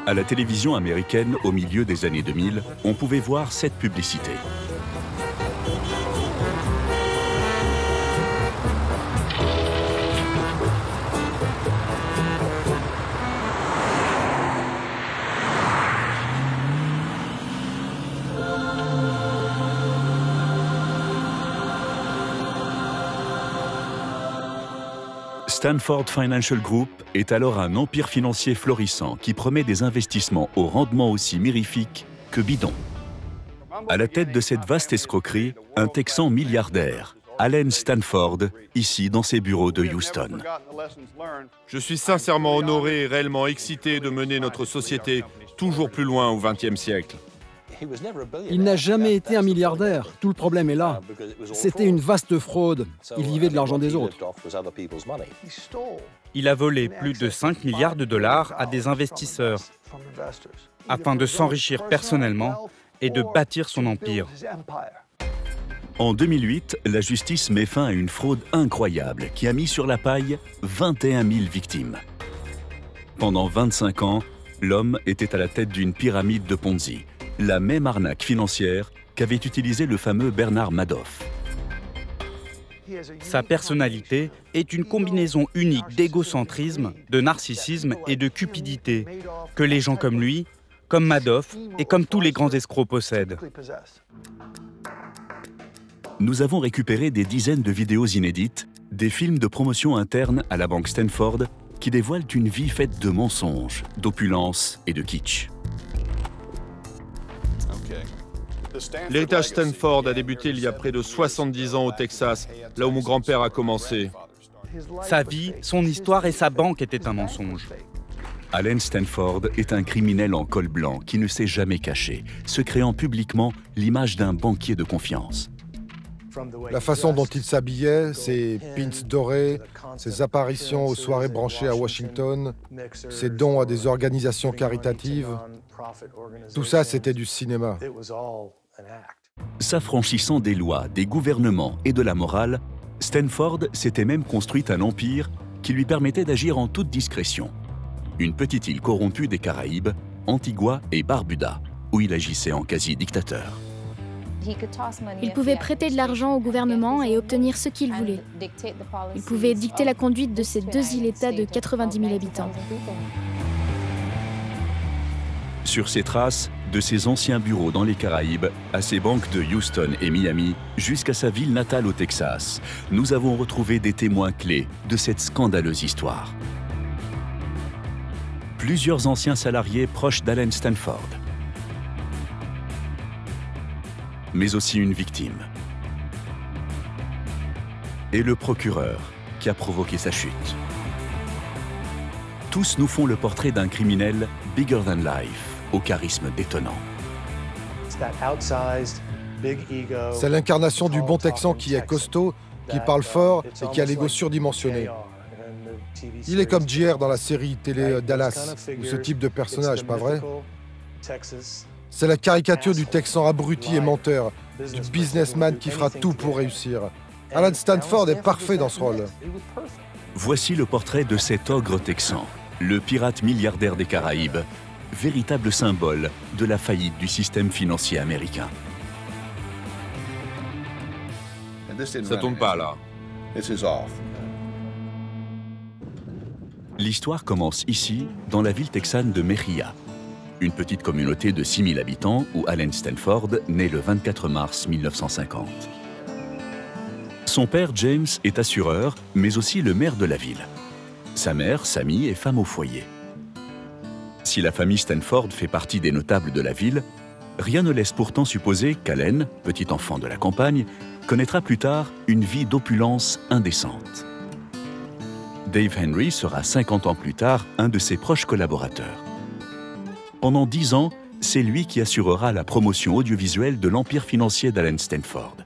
À la télévision américaine, au milieu des années 2000, on pouvait voir cette publicité. Stanford Financial Group est alors un empire financier florissant qui promet des investissements au rendement aussi mirifique que bidon. À la tête de cette vaste escroquerie, un Texan milliardaire, Allen Stanford, ici dans ses bureaux de Houston. Je suis sincèrement honoré et réellement excité de mener notre société toujours plus loin au XXe siècle. Il n'a jamais été un milliardaire. Tout le problème est là. C'était une vaste fraude. Il vivait de l'argent des autres. Il a volé plus de 5 milliards de dollars à des investisseurs afin de s'enrichir personnellement et de bâtir son empire. En 2008, la justice met fin à une fraude incroyable qui a mis sur la paille 21 000 victimes. Pendant 25 ans, l'homme était à la tête d'une pyramide de Ponzi, la même arnaque financière qu'avait utilisé le fameux Bernard Madoff. Sa personnalité est une combinaison unique d'égocentrisme, de narcissisme et de cupidité que les gens comme lui, comme Madoff et comme tous les grands escrocs possèdent. Nous avons récupéré des dizaines de vidéos inédites, des films de promotion interne à la banque Stanford qui dévoilent une vie faite de mensonges, d'opulence et de kitsch. L'héritage Stanford a débuté il y a près de 70 ans au Texas, là où mon grand-père a commencé. Sa vie, son histoire et sa banque étaient un mensonge. Allen Stanford est un criminel en col blanc qui ne s'est jamais caché, se créant publiquement l'image d'un banquier de confiance. La façon dont il s'habillait, ses pins dorés, ses apparitions aux soirées branchées à Washington, ses dons à des organisations caritatives, tout ça, c'était du cinéma. S'affranchissant des lois, des gouvernements et de la morale, Stanford s'était même construit un empire qui lui permettait d'agir en toute discrétion. Une petite île corrompue des Caraïbes, Antigua et Barbuda, où il agissait en quasi-dictateur. Il pouvait prêter de l'argent au gouvernement et obtenir ce qu'il voulait. Il pouvait dicter la conduite de ces deux îles-États de 90 000 habitants. Sur ses traces, de ses anciens bureaux dans les Caraïbes, à ses banques de Houston et Miami, jusqu'à sa ville natale au Texas, nous avons retrouvé des témoins clés de cette scandaleuse histoire. Plusieurs anciens salariés proches d'Allen Stanford, mais aussi une victime. Et le procureur qui a provoqué sa chute. Tous nous font le portrait d'un criminel bigger than life, au charisme détonnant. C'est l'incarnation du bon Texan qui est costaud, qui parle fort et qui a l'ego surdimensionné. Il est comme JR dans la série télé Dallas, ou ce type de personnage, pas vrai? C'est la caricature du Texan abruti et menteur, du businessman qui fera tout pour réussir. Allen Stanford est parfait dans ce rôle. Voici le portrait de cet ogre texan, le pirate milliardaire des Caraïbes, véritable symbole de la faillite du système financier américain. Ça tourne pas là. L'histoire commence ici, dans la ville texane de Mejia, une petite communauté de 6 000 habitants où Allen Stanford naît le 24 mars 1950. Son père, James, est assureur, mais aussi le maire de la ville. Sa mère, Sammy, est femme au foyer. Si la famille Stanford fait partie des notables de la ville, rien ne laisse pourtant supposer qu'Allen, petit enfant de la campagne, connaîtra plus tard une vie d'opulence indécente. Dave Henry sera 50 ans plus tard un de ses proches collaborateurs. Pendant 10 ans, c'est lui qui assurera la promotion audiovisuelle de l'empire financier d'Allen Stanford.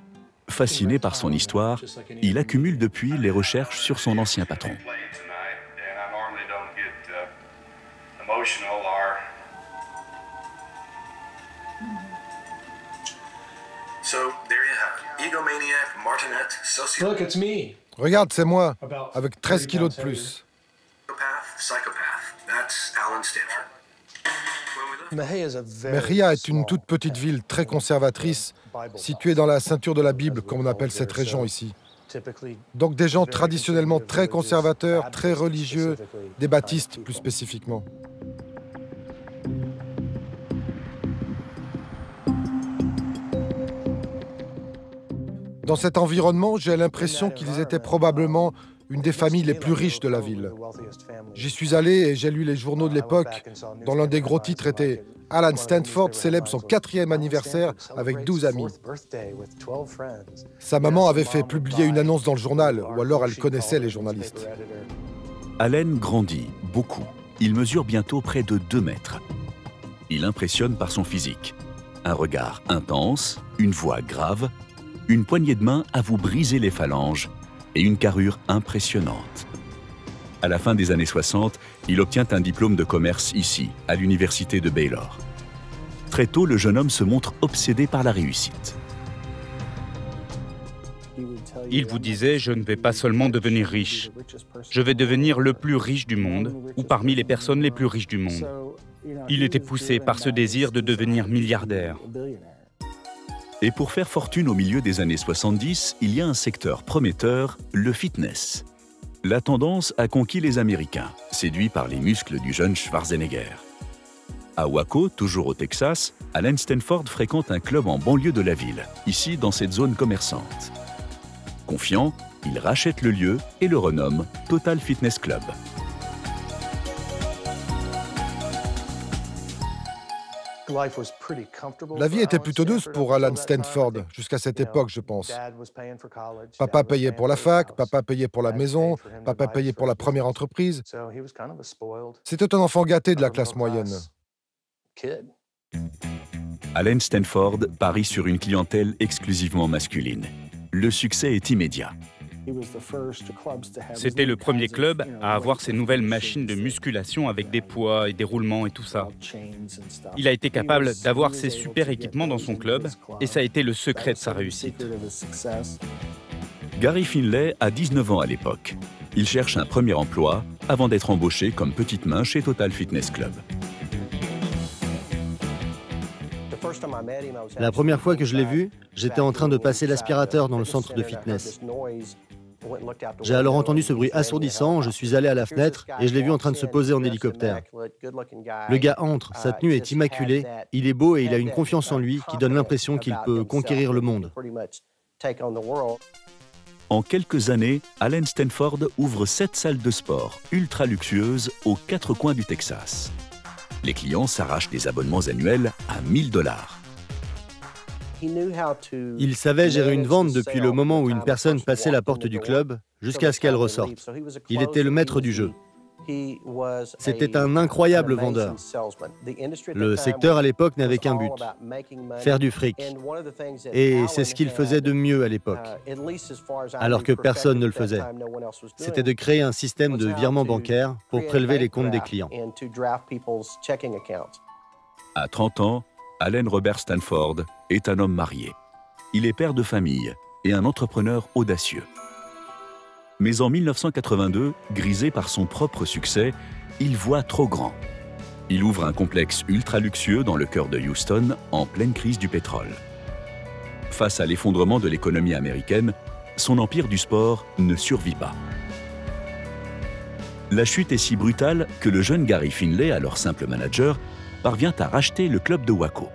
Fasciné par son histoire, il accumule depuis les recherches sur son ancien patron. Regarde, c'est moi, avec 13 kilos de plus. Psychopath, that's Allen Stanford. Mejia est une toute petite ville très conservatrice, située dans la ceinture de la Bible, comme on appelle cette région ici. Donc des gens traditionnellement très conservateurs, très religieux, des baptistes plus spécifiquement. Dans cet environnement, j'ai l'impression qu'ils étaient probablement une des familles les plus riches de la ville. J'y suis allé et j'ai lu les journaux de l'époque, dont l'un des gros titres était « Alan Stanford célèbre son 4e anniversaire avec 12 amis ». Sa maman avait fait publier une annonce dans le journal, ou alors elle connaissait les journalistes. Allen grandit beaucoup. Il mesure bientôt près de 2 mètres. Il impressionne par son physique. Un regard intense, une voix grave, une poignée de main à vous briser les phalanges et une carrure impressionnante. À la fin des années 60, il obtient un diplôme de commerce ici, à l'université de Baylor. Très tôt, le jeune homme se montre obsédé par la réussite. Il vous disait, je ne vais pas seulement devenir riche, je vais devenir le plus riche du monde, ou parmi les personnes les plus riches du monde. Il était poussé par ce désir de devenir milliardaire. Et pour faire fortune au milieu des années 70, il y a un secteur prometteur, le fitness. La tendance a conquis les Américains, séduits par les muscles du jeune Schwarzenegger. À Waco, toujours au Texas, Alan Stanford fréquente un club en banlieue de la ville, ici dans cette zone commerçante. Confiant, il rachète le lieu et le renomme Total Fitness Club. La vie était plutôt douce pour Alan Stanford, jusqu'à cette époque, je pense. Papa payait pour la fac, papa payait pour la maison, papa payait pour la première entreprise. C'était un enfant gâté de la classe moyenne. Alan Stanford parie sur une clientèle exclusivement masculine. Le succès est immédiat. C'était le premier club à avoir ces nouvelles machines de musculation avec des poids et des roulements et tout ça. Il a été capable d'avoir ces super équipements dans son club et ça a été le secret de sa réussite. Gary Finlay a 19 ans à l'époque. Il cherche un premier emploi avant d'être embauché comme petite main chez Total Fitness Club. La première fois que je l'ai vu, j'étais en train de passer l'aspirateur dans le centre de fitness. J'ai alors entendu ce bruit assourdissant, je suis allé à la fenêtre et je l'ai vu en train de se poser en hélicoptère. Le gars entre, sa tenue est immaculée, il est beau et il a une confiance en lui qui donne l'impression qu'il peut conquérir le monde. En quelques années, Alan Stanford ouvre 7 salles de sport ultra luxueuses aux 4 coins du Texas. Les clients s'arrachent des abonnements annuels à $1000. Il savait gérer une vente depuis le moment où une personne passait la porte du club jusqu'à ce qu'elle ressorte. Il était le maître du jeu. C'était un incroyable vendeur. Le secteur à l'époque n'avait qu'un but, faire du fric. Et c'est ce qu'il faisait de mieux à l'époque, alors que personne ne le faisait. C'était de créer un système de virement bancaire pour prélever les comptes des clients. À 30 ans, Alan Robert Stanford est un homme marié. Il est père de famille et un entrepreneur audacieux. Mais en 1982, grisé par son propre succès, il voit trop grand. Il ouvre un complexe ultra luxueux dans le cœur de Houston, en pleine crise du pétrole. Face à l'effondrement de l'économie américaine, son empire du sport ne survit pas. La chute est si brutale que le jeune Gary Finlay, alors simple manager, parvient à racheter le club de Waco.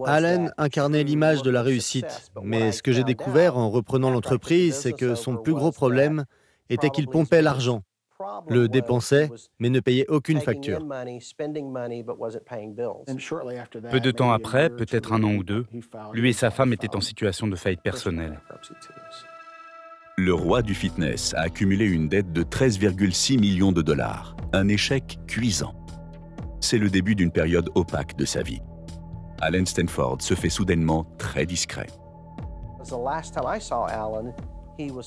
Alan incarnait l'image de la réussite, mais ce que j'ai découvert en reprenant l'entreprise, c'est que son plus gros problème était qu'il pompait l'argent, le dépensait, mais ne payait aucune facture. Peu de temps après, peut-être un an ou deux, lui et sa femme étaient en situation de faillite personnelle. Le roi du fitness a accumulé une dette de 13,6 millions de dollars, un échec cuisant. C'est le début d'une période opaque de sa vie. Alan Stanford se fait soudainement très discret.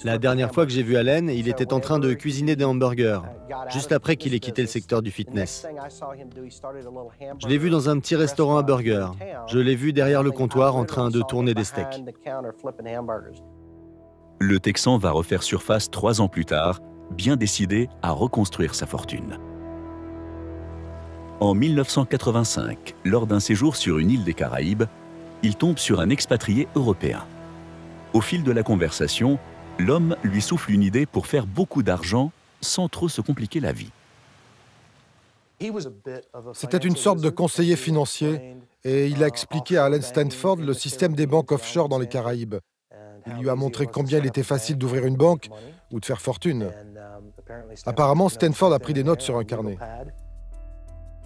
La dernière fois que j'ai vu Alan, il était en train de cuisiner des hamburgers, juste après qu'il ait quitté le secteur du fitness. Je l'ai vu dans un petit restaurant à burgers. Je l'ai vu derrière le comptoir en train de tourner des steaks. Le Texan va refaire surface 3 ans plus tard bien décidé à reconstruire sa fortune. En 1985, lors d'un séjour sur une île des Caraïbes, il tombe sur un expatrié européen. Au fil de la conversation, l'homme lui souffle une idée pour faire beaucoup d'argent sans trop se compliquer la vie. C'était une sorte de conseiller financier et il a expliqué à Allen Stanford le système des banques offshore dans les Caraïbes. Il lui a montré combien il était facile d'ouvrir une banque ou de faire fortune. Apparemment, Stanford a pris des notes sur un carnet.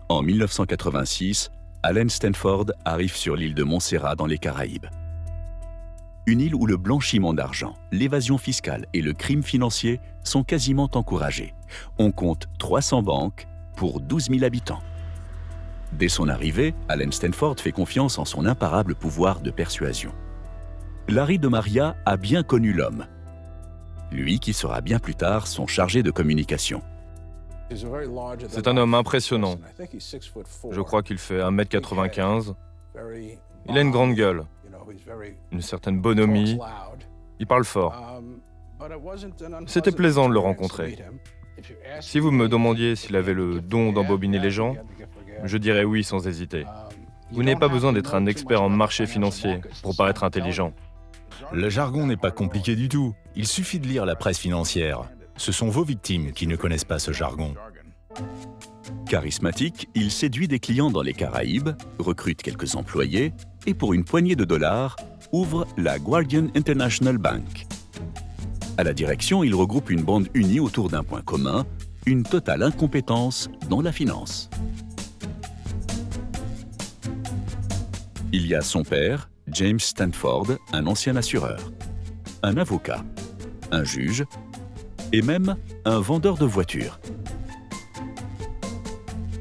En 1986, Allen Stanford arrive sur l'île de Montserrat dans les Caraïbes. Une île où le blanchiment d'argent, l'évasion fiscale et le crime financier sont quasiment encouragés. On compte 300 banques pour 12 000 habitants. Dès son arrivée, Allen Stanford fait confiance en son imparable pouvoir de persuasion. Larry de Maria a bien connu l'homme, lui qui sera bien plus tard son chargé de communication. C'est un homme impressionnant. Je crois qu'il fait 1,95 m. Il a une grande gueule, une certaine bonhomie. Il parle fort. C'était plaisant de le rencontrer. Si vous me demandiez s'il avait le don d'embobiner les gens, je dirais oui sans hésiter. Vous n'avez pas besoin d'être un expert en marché financier pour paraître intelligent. Le jargon n'est pas compliqué du tout. Il suffit de lire la presse financière. Ce sont vos victimes qui ne connaissent pas ce jargon. Charismatique, il séduit des clients dans les Caraïbes, recrute quelques employés et pour une poignée de dollars, ouvre la Guardian International Bank. À la direction, il regroupe une bande unie autour d'un point commun, une totale incompétence dans la finance. Il y a son père, James Stanford, un ancien assureur, un avocat, un juge et même un vendeur de voitures.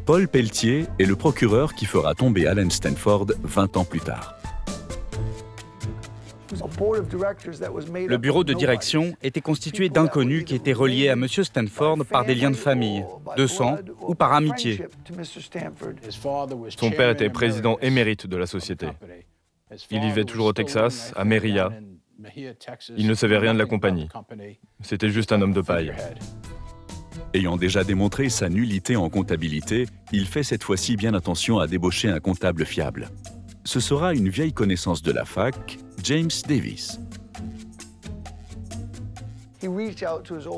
Paul Pelletier est le procureur qui fera tomber Allen Stanford 20 ans plus tard. Le bureau de direction était constitué d'inconnus qui étaient reliés à M. Stanford par des liens de famille, de sang ou par amitié. Son père était président émérite de la société. Il vivait toujours au Texas, à Mérida. Il ne savait rien de la compagnie. C'était juste un homme de paille. Ayant déjà démontré sa nullité en comptabilité, il fait cette fois-ci bien attention à débaucher un comptable fiable. Ce sera une vieille connaissance de la fac, James Davis.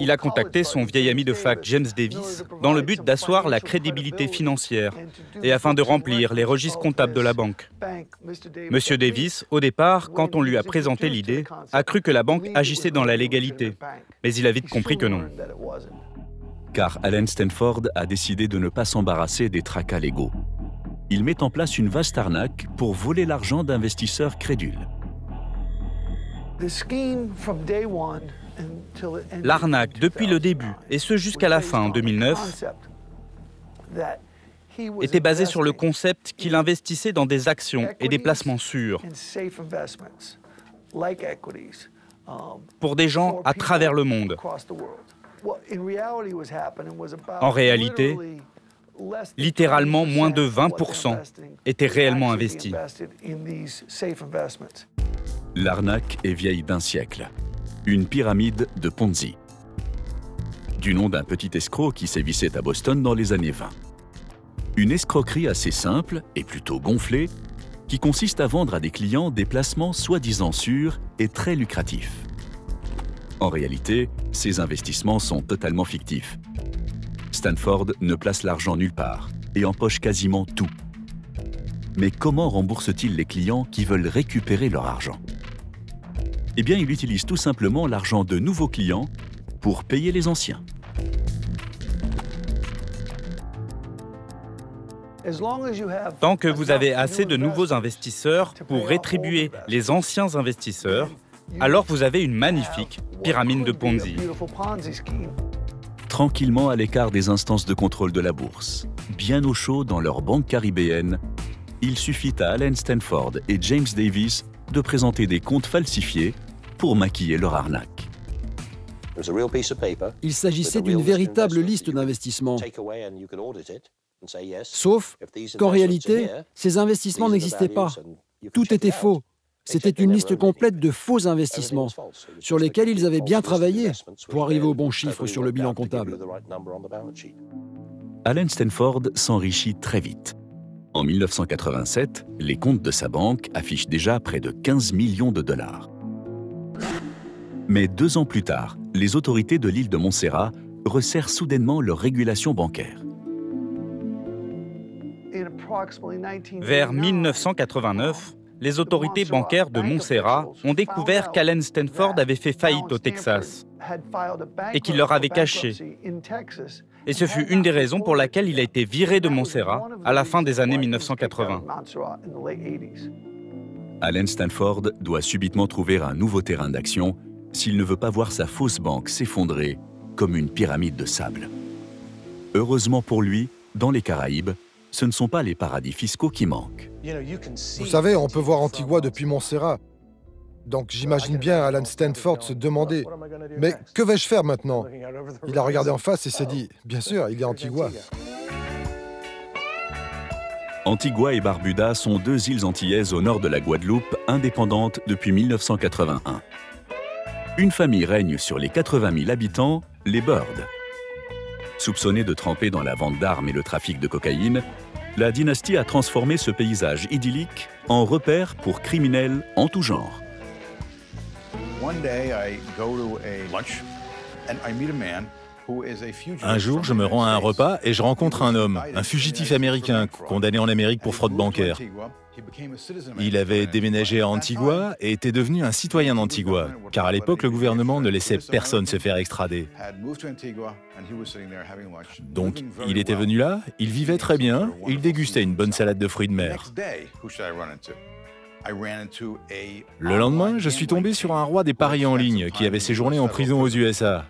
Il a contacté son vieil ami de fac, James Davis, dans le but d'asseoir la crédibilité financière et afin de remplir les registres comptables de la banque. Monsieur Davis, au départ, quand on lui a présenté l'idée, a cru que la banque agissait dans la légalité, mais il a vite compris que non. Car Allen Stanford a décidé de ne pas s'embarrasser des tracas légaux. Il met en place une vaste arnaque pour voler l'argent d'investisseurs crédules. L'arnaque, depuis le début, et ce jusqu'à la fin en 2009, était basée sur le concept qu'il investissait dans des actions et des placements sûrs pour des gens à travers le monde. En réalité, littéralement moins de 20% étaient réellement investis. L'arnaque est vieille d'un siècle. Une pyramide de Ponzi. Du nom d'un petit escroc qui sévissait à Boston dans les années 20. Une escroquerie assez simple et plutôt gonflée qui consiste à vendre à des clients des placements soi-disant sûrs et très lucratifs. En réalité, ces investissements sont totalement fictifs. Stanford ne place l'argent nulle part et empoche quasiment tout. Mais comment rembourse-t-il les clients qui veulent récupérer leur argent? Eh bien, il utilise tout simplement l'argent de nouveaux clients pour payer les anciens. Tant que vous avez assez de nouveaux investisseurs pour rétribuer les anciens investisseurs, alors vous avez une magnifique pyramide de Ponzi. Tranquillement à l'écart des instances de contrôle de la bourse, bien au chaud dans leur banque caribéenne, il suffit à Allen Stanford et James Davis de présenter des comptes falsifiés pour maquiller leur arnaque. Il s'agissait d'une véritable liste d'investissements. Sauf qu'en réalité, ces investissements n'existaient pas. Tout était faux. C'était une liste complète de faux investissements sur lesquels ils avaient bien travaillé pour arriver au bon chiffre sur le bilan comptable. Allen Stanford s'enrichit très vite. En 1987, les comptes de sa banque affichent déjà près de 15 millions de dollars. Mais 2 ans plus tard, les autorités de l'île de Montserrat resserrent soudainement leur régulation bancaire. Vers 1989, les autorités bancaires de Montserrat ont découvert qu'Allen Stanford avait fait faillite au Texas et qu'il leur avait caché. Et ce fut une des raisons pour laquelle il a été viré de Montserrat à la fin des années 1980. Allen Stanford doit subitement trouver un nouveau terrain d'action s'il ne veut pas voir sa fausse banque s'effondrer comme une pyramide de sable. Heureusement pour lui, dans les Caraïbes, ce ne sont pas les paradis fiscaux qui manquent. Vous savez, on peut voir Antigua depuis Montserrat. Donc j'imagine bien Allen Stanford se demander « Mais que vais-je faire maintenant ?» Il a regardé en face et s'est dit « Bien sûr, il y a Antigua. » Antigua et Barbuda sont 2 îles antillaises au nord de la Guadeloupe, indépendantes depuis 1981. Une famille règne sur les 80 000 habitants, les Bird. Soupçonnée de tremper dans la vente d'armes et le trafic de cocaïne, la dynastie a transformé ce paysage idyllique en repère pour criminels en tout genre. Un jour, je me rends à un repas et je rencontre un homme, un fugitif américain condamné en Amérique pour fraude bancaire. Il avait déménagé à Antigua et était devenu un citoyen d'Antigua, car à l'époque, le gouvernement ne laissait personne se faire extrader. Donc, il était venu là, il vivait très bien, il dégustait une bonne salade de fruits de mer. Le lendemain, je suis tombé sur un roi des paris en ligne qui avait séjourné en prison aux USA.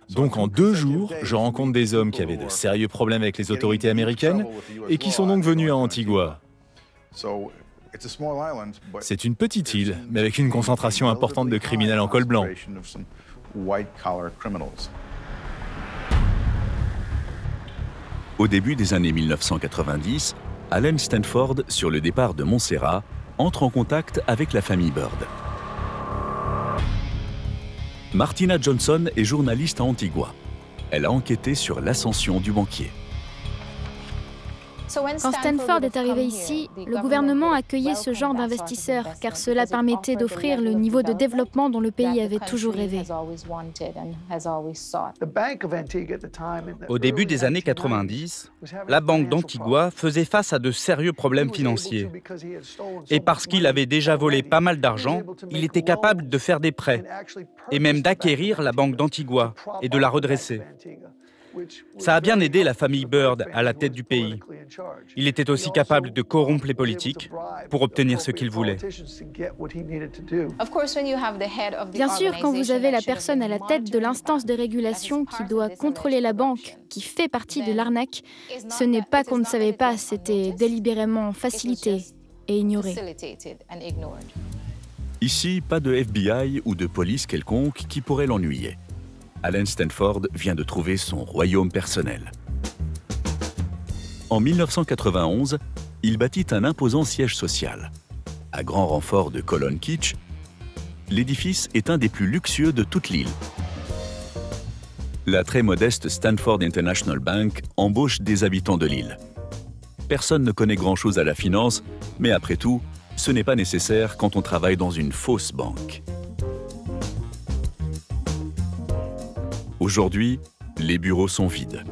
Donc en 2 jours, je rencontre des hommes qui avaient de sérieux problèmes avec les autorités américaines et qui sont donc venus à Antigua. C'est une petite île, mais avec une concentration importante de criminels en col blanc. Au début des années 1990, Allen Stanford, sur le départ de Montserrat, entre en contact avec la famille Bird. Martina Johnson est journaliste à Antigua. Elle a enquêté sur l'ascension du banquier. Quand Stanford est arrivé ici, le gouvernement accueillait ce genre d'investisseurs car cela permettait d'offrir le niveau de développement dont le pays avait toujours rêvé. Au début des années 90, la Banque d'Antigua faisait face à de sérieux problèmes financiers. Et parce qu'il avait déjà volé pas mal d'argent, il était capable de faire des prêts et même d'acquérir la Banque d'Antigua et de la redresser. Ça a bien aidé la famille Bird à la tête du pays. Il était aussi capable de corrompre les politiques pour obtenir ce qu'il voulait. Bien sûr, quand vous avez la personne à la tête de l'instance de régulation qui doit contrôler la banque, qui fait partie de l'arnaque, ce n'est pas qu'on ne savait pas, c'était délibérément facilité et ignoré. Ici, pas de FBI ou de police quelconque qui pourrait l'ennuyer. Allen Stanford vient de trouver son royaume personnel. En 1991, il bâtit un imposant siège social. À grand renfort de colonnes kitsch, l'édifice est un des plus luxueux de toute l'île. La très modeste Stanford International Bank embauche des habitants de l'île. Personne ne connaît grand-chose à la finance, mais après tout, ce n'est pas nécessaire quand on travaille dans une fausse banque. Aujourd'hui, les bureaux sont vides.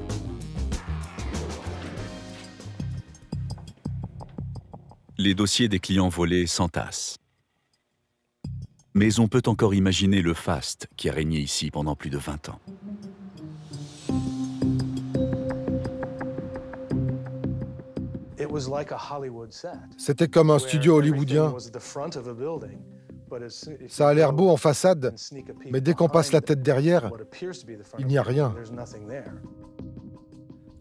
Les dossiers des clients volés s'entassent. Mais on peut encore imaginer le faste qui a régné ici pendant plus de 20 ans. C'était comme un studio hollywoodien. Ça a l'air beau en façade, mais dès qu'on passe la tête derrière, il n'y a rien.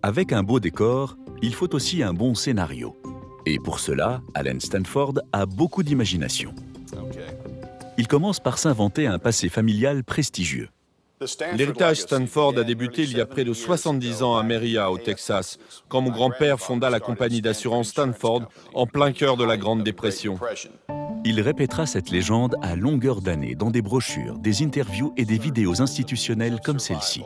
Avec un beau décor, il faut aussi un bon scénario. Et pour cela, Allen Stanford a beaucoup d'imagination. Il commence par s'inventer un passé familial prestigieux. L'héritage Stanford a débuté il y a près de 70 ans à Merritt, au Texas, quand mon grand-père fonda la compagnie d'assurance Stanford en plein cœur de la Grande Dépression. Il répétera cette légende à longueur d'année dans des brochures, des interviews et des vidéos institutionnelles comme celle-ci.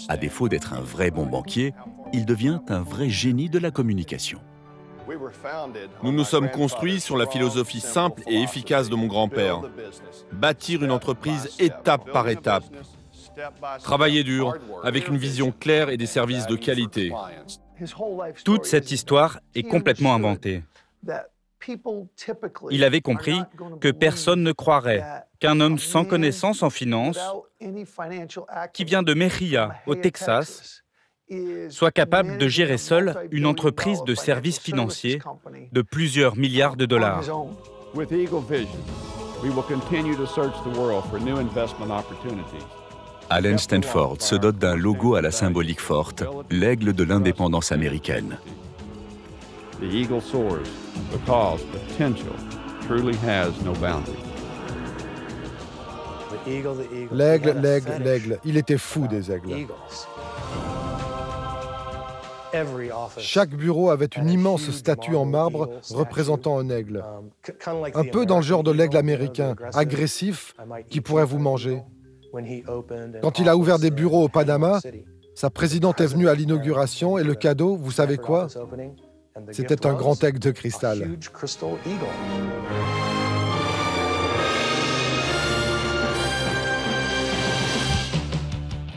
À défaut d'être un vrai bon banquier, il devient un vrai génie de la communication. Nous nous sommes construits sur la philosophie simple et efficace de mon grand-père. Bâtir une entreprise étape par étape. Travailler dur, avec une vision claire et des services de qualité. Toute cette histoire est complètement inventée. Il avait compris que personne ne croirait qu'un homme sans connaissance en finance, qui vient de Merritt, au Texas, soit capable de gérer seul une entreprise de services financiers de plusieurs milliards de dollars. Allen Stanford se dote d'un logo à la symbolique forte, l'aigle de l'indépendance américaine. L'aigle, l'aigle, l'aigle. Il était fou des aigles. Chaque bureau avait une immense statue en marbre représentant un aigle. Un peu dans le genre de l'aigle américain, agressif, qui pourrait vous manger. Quand il a ouvert des bureaux au Panama, sa présidente est venue à l'inauguration et le cadeau, vous savez quoi? C'était un grand aigle de cristal.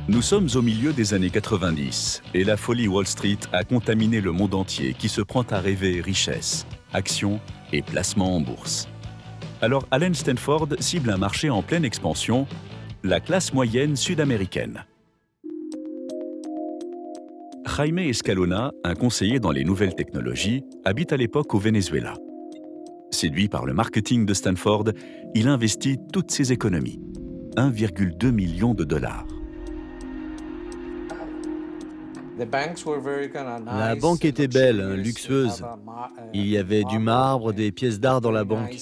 Nous sommes au milieu des années 90 et la folie Wall Street a contaminé le monde entier qui se prend à rêver richesse, actions et placements en bourse. Alors Allen Stanford cible un marché en pleine expansion, la classe moyenne sud-américaine. Jaime Escalona, un conseiller dans les nouvelles technologies, habite à l'époque au Venezuela. Séduit par le marketing de Stanford, il investit toutes ses économies, 1,2 million de dollars. La banque était belle, luxueuse. Il y avait du marbre, des pièces d'art dans la banque.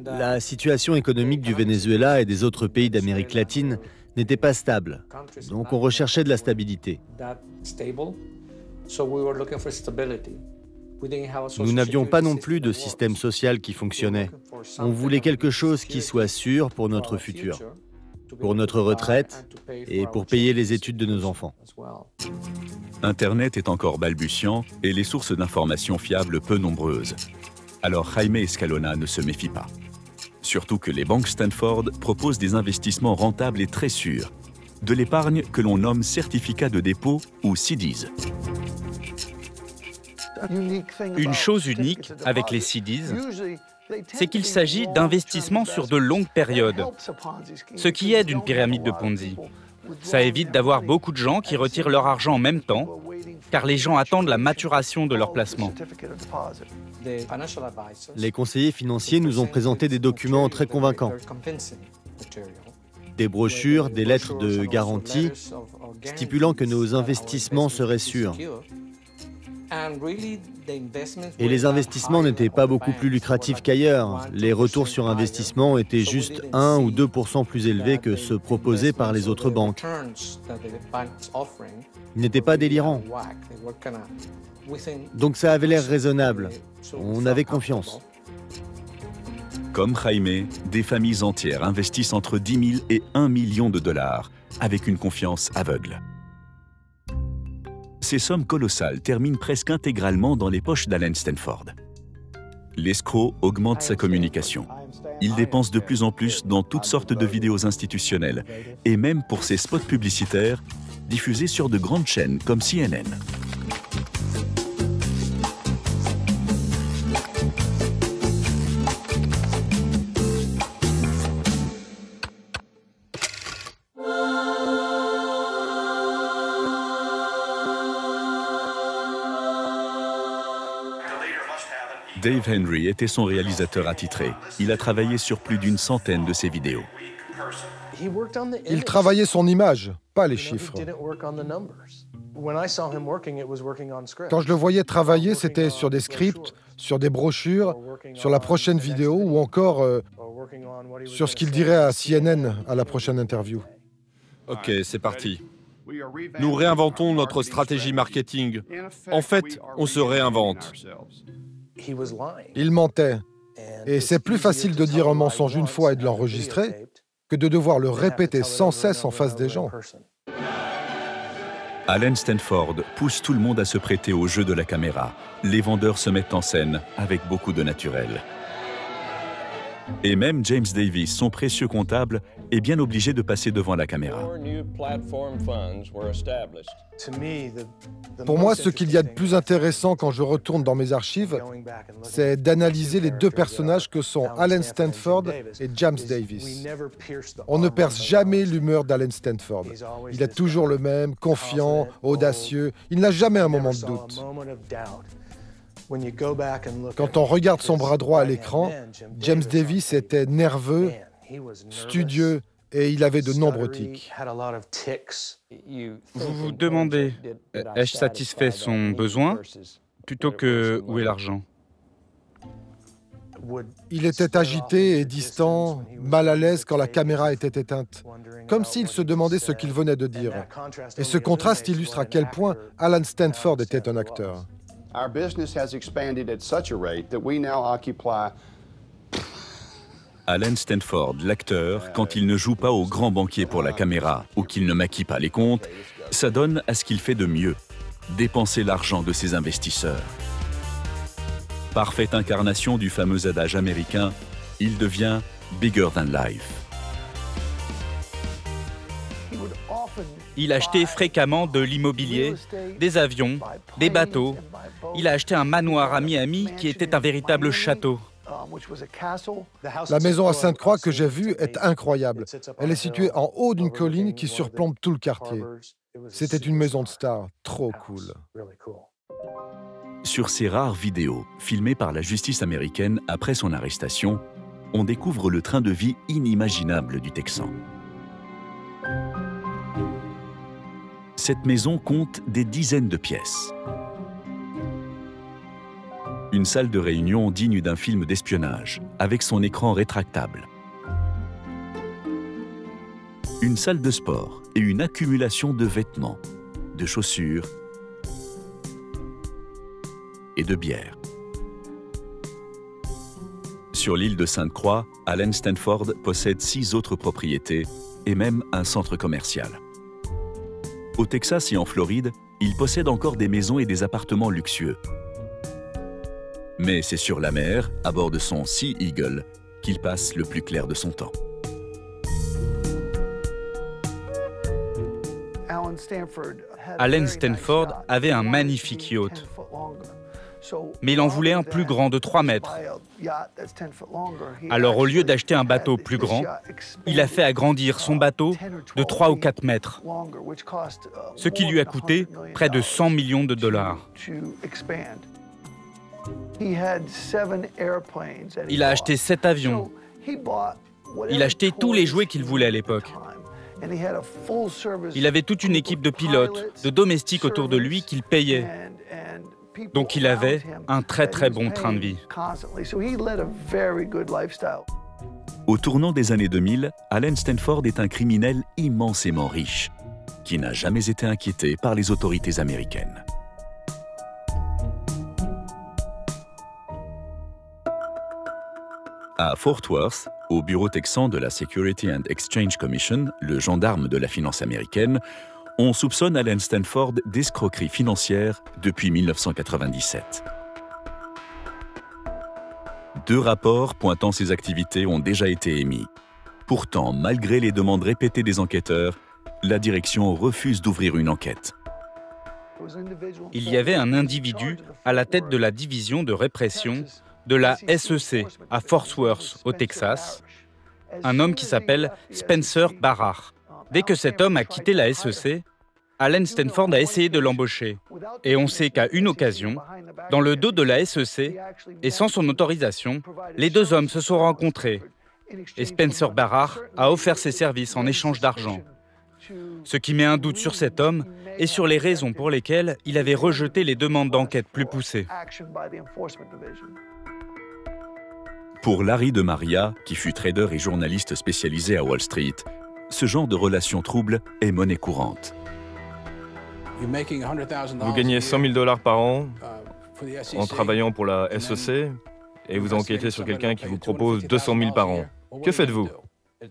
La situation économique du Venezuela et des autres pays d'Amérique latine n'était pas stable, donc on recherchait de la stabilité. Nous n'avions pas non plus de système social qui fonctionnait. On voulait quelque chose qui soit sûr pour notre futur, pour notre retraite et pour payer les études de nos enfants. Internet est encore balbutiant et les sources d'informations fiables peu nombreuses. Alors Jaime Escalona ne se méfie pas. Surtout que les banques Stanford proposent des investissements rentables et très sûrs, de l'épargne que l'on nomme certificat de dépôt ou CDs. Une chose unique avec les CDs, c'est qu'il s'agit d'investissements sur de longues périodes, ce qui aide une pyramide de Ponzi. Ça évite d'avoir beaucoup de gens qui retirent leur argent en même temps, car les gens attendent la maturation de leur placement. Les conseillers financiers nous ont présenté des documents très convaincants. Des brochures, des lettres de garantie stipulant que nos investissements seraient sûrs. Et les investissements n'étaient pas beaucoup plus lucratifs qu'ailleurs. Les retours sur investissement étaient juste 1 ou 2% plus élevés que ceux proposés par les autres banques. Ils n'étaient pas délirants. Donc ça avait l'air raisonnable. On avait confiance. Comme Jaime, des familles entières investissent entre 10 000 et 1 million de dollars, avec une confiance aveugle. Ces sommes colossales terminent presque intégralement dans les poches d'Allen Stanford. L'escroc augmente sa communication. Il dépense de plus en plus dans toutes sortes de vidéos institutionnelles, et même pour ses spots publicitaires, diffusés sur de grandes chaînes comme CNN. Dave Henry était son réalisateur attitré. Il a travaillé sur plus d'une centaine de ses vidéos. Il travaillait son image, pas les chiffres. Quand je le voyais travailler, c'était sur des scripts, sur des brochures, sur la prochaine vidéo ou encore sur ce qu'il dirait à CNN à la prochaine interview. Ok, c'est parti. Nous réinventons notre stratégie marketing. En fait, on se réinvente. Il mentait. Et c'est plus facile de dire un mensonge une fois et de l'enregistrer que de devoir le répéter sans cesse en face des gens. Allen Stanford pousse tout le monde à se prêter au jeu de la caméra. Les vendeurs se mettent en scène avec beaucoup de naturel. Et même James Davis, son précieux comptable, est bien obligé de passer devant la caméra. Pour moi, ce qu'il y a de plus intéressant quand je retourne dans mes archives, c'est d'analyser les deux personnages que sont Allen Stanford et James Davis. On ne perce jamais l'humeur d'Allen Stanford. Il est toujours le même, confiant, audacieux. Il n'a jamais un moment de doute. Quand on regarde son bras droit à l'écran, James Davis était nerveux, studieux et il avait de nombreux tics. Vous vous demandez, ai-je satisfait son besoin plutôt que où est l'argent? Il était agité et distant, mal à l'aise quand la caméra était éteinte, comme s'il se demandait ce qu'il venait de dire. Et ce contraste illustre à quel point Allen Stanford était un acteur. Our business has expanded at such a rate that we now occupy. Allen Stanford, l'acteur, quand il ne joue pas au grand banquier pour la caméra ou qu'il ne maquille pas les comptes, s'adonne à ce qu'il fait de mieux, dépenser l'argent de ses investisseurs. Parfaite incarnation du fameux adage américain, il devient bigger than life. Il achetait fréquemment de l'immobilier, des avions, des bateaux. Il a acheté un manoir à Miami qui était un véritable château. La maison à Sainte-Croix que j'ai vue est incroyable. Elle est située en haut d'une colline qui surplombe tout le quartier. C'était une maison de star, trop cool. Sur ces rares vidéos, filmées par la justice américaine après son arrestation, on découvre le train de vie inimaginable du Texan. Cette maison compte des dizaines de pièces. Une salle de réunion digne d'un film d'espionnage, avec son écran rétractable. Une salle de sport et une accumulation de vêtements, de chaussures et de bière. Sur l'île de Sainte-Croix, Allen Stanford possède 6 autres propriétés et même un centre commercial. Au Texas et en Floride, il possède encore des maisons et des appartements luxueux. Mais c'est sur la mer, à bord de son Sea Eagle, qu'il passe le plus clair de son temps. Allen Stanford avait un magnifique yacht, mais il en voulait un plus grand de 3 mètres. Alors au lieu d'acheter un bateau plus grand, il a fait agrandir son bateau de 3 ou 4 mètres, ce qui lui a coûté près de 100 millions de dollars. Il a acheté 7 avions. Il a acheté tous les jouets qu'il voulait à l'époque. Il avait toute une équipe de pilotes, de domestiques autour de lui qu'il payait. Donc il avait un très très bon train de vie. Au tournant des années 2000, Allen Stanford est un criminel immensément riche, qui n'a jamais été inquiété par les autorités américaines. À Fort Worth, au bureau texan de la Security and Exchange Commission, le gendarme de la finance américaine, on soupçonne Allen Stanford d'escroquerie financière depuis 1997. 2 rapports pointant ses activités ont déjà été émis. Pourtant, malgré les demandes répétées des enquêteurs, la direction refuse d'ouvrir une enquête. Il y avait un individu à la tête de la division de répression de la SEC à Fort Worth, au Texas, un homme qui s'appelle Spencer Barrard. Dès que cet homme a quitté la SEC, Allen Stanford a essayé de l'embaucher. Et on sait qu'à une occasion, dans le dos de la SEC, et sans son autorisation, les 2 hommes se sont rencontrés. Et Spencer Barrard a offert ses services en échange d'argent. Ce qui met un doute sur cet homme et sur les raisons pour lesquelles il avait rejeté les demandes d'enquête plus poussées. Pour Larry de Maria, qui fut trader et journaliste spécialisé à Wall Street, ce genre de relation trouble est monnaie courante. Vous gagnez 100 000 $ par an en travaillant pour la SEC et vous enquêtez sur quelqu'un qui vous propose 200 000 par an. Que faites-vous?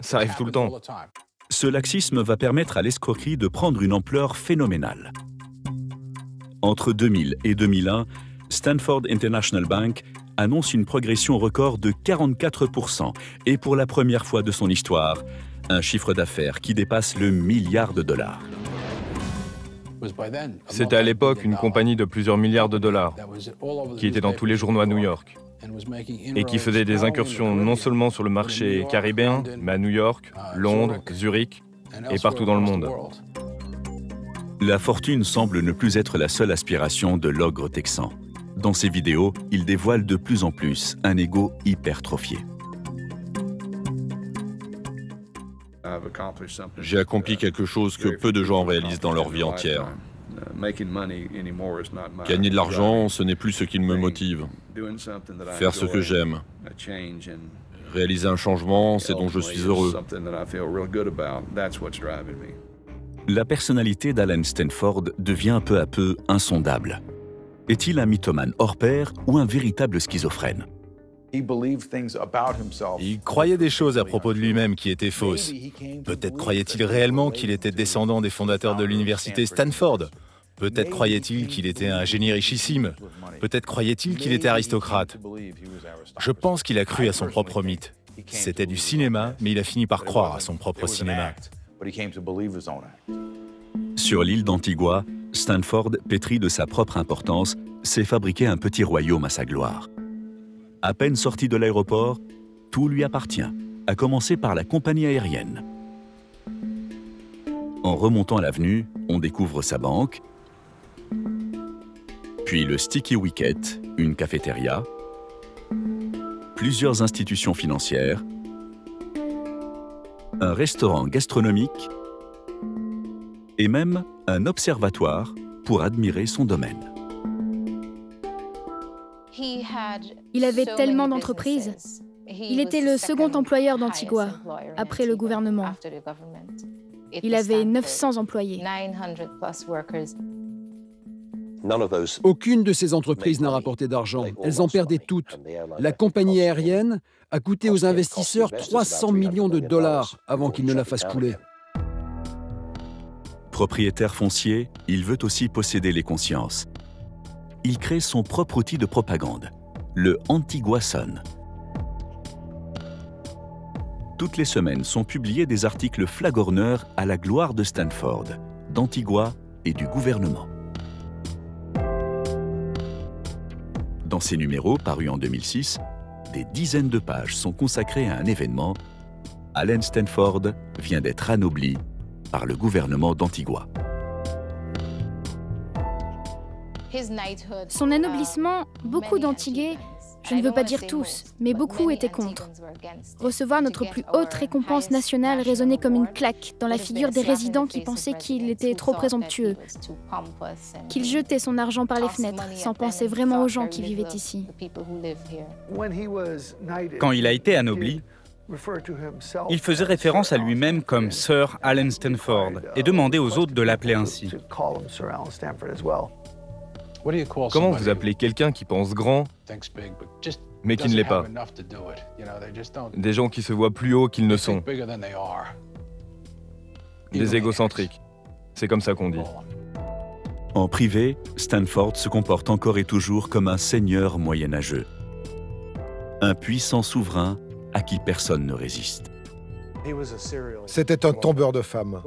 Ça arrive tout le temps. Ce laxisme va permettre à l'escroquerie de prendre une ampleur phénoménale. Entre 2000 et 2001, Stanford International Bank annonce une progression record de 44% et pour la première fois de son histoire, un chiffre d'affaires qui dépasse le milliard de dollars. C'était à l'époque une compagnie de plusieurs milliards de dollars qui était dans tous les journaux à New York et qui faisait des incursions non seulement sur le marché caribéen, mais à New York, Londres, Zurich et partout dans le monde. La fortune semble ne plus être la seule aspiration de l'ogre texan. Dans ses vidéos, il dévoile de plus en plus un ego hypertrophié. J'ai accompli quelque chose que peu de gens réalisent dans leur vie entière. Gagner de l'argent, ce n'est plus ce qui me motive. Faire ce que j'aime. Réaliser un changement, c'est dont je suis heureux. La personnalité d'Alan Stanford devient peu à peu insondable. Est-il un mythomane hors pair ou un véritable schizophrène? Il croyait des choses à propos de lui-même qui étaient fausses. Peut-être croyait-il réellement qu'il était descendant des fondateurs de l'université Stanford. Peut-être croyait-il qu'il était un génie richissime. Peut-être croyait-il qu'il était aristocrate. Je pense qu'il a cru à son propre mythe. C'était du cinéma, mais il a fini par croire à son propre cinéma. Sur l'île d'Antigua, Stanford, pétri de sa propre importance, s'est fabriqué un petit royaume à sa gloire. À peine sorti de l'aéroport, tout lui appartient, à commencer par la compagnie aérienne. En remontant l'avenue, on découvre sa banque, puis le Sticky Wicket, une cafétéria, plusieurs institutions financières, un restaurant gastronomique et même un observatoire pour admirer son domaine. Il avait tellement d'entreprises. Il était le second employeur d'Antigua, après le gouvernement. Il avait 900 employés. Aucune de ces entreprises n'a rapporté d'argent. Elles en perdaient toutes. La compagnie aérienne a coûté aux investisseurs 300 millions de dollars avant qu'ils ne la fassent couler. Propriétaire foncier, il veut aussi posséder les consciences. Il crée son propre outil de propagande, le Antigua Sun. Toutes les semaines sont publiés des articles flagorneurs à la gloire de Stanford, d'Antigua et du gouvernement. Dans ces numéros, parus en 2006, des dizaines de pages sont consacrées à un événement. Alan Stanford vient d'être anobli par le gouvernement d'Antigua. Son anoblissement, beaucoup d'Antiguais, je ne veux pas dire tous, mais beaucoup étaient contre. Recevoir notre plus haute récompense nationale résonnait comme une claque dans la figure des résidents qui pensaient qu'il était trop présomptueux, qu'il jetait son argent par les fenêtres sans penser vraiment aux gens qui vivaient ici. Quand il a été anobli, il faisait référence à lui-même comme Sir Alan Stanford et demandait aux autres de l'appeler ainsi. Comment vous appelez quelqu'un qui pense grand, mais qui ne l'est pas? Des gens qui se voient plus haut qu'ils ne sont. Des égocentriques. C'est comme ça qu'on dit. En privé, Stanford se comporte encore et toujours comme un seigneur moyenâgeux. Un puissant souverain à qui personne ne résiste. C'était un tombeur de femmes.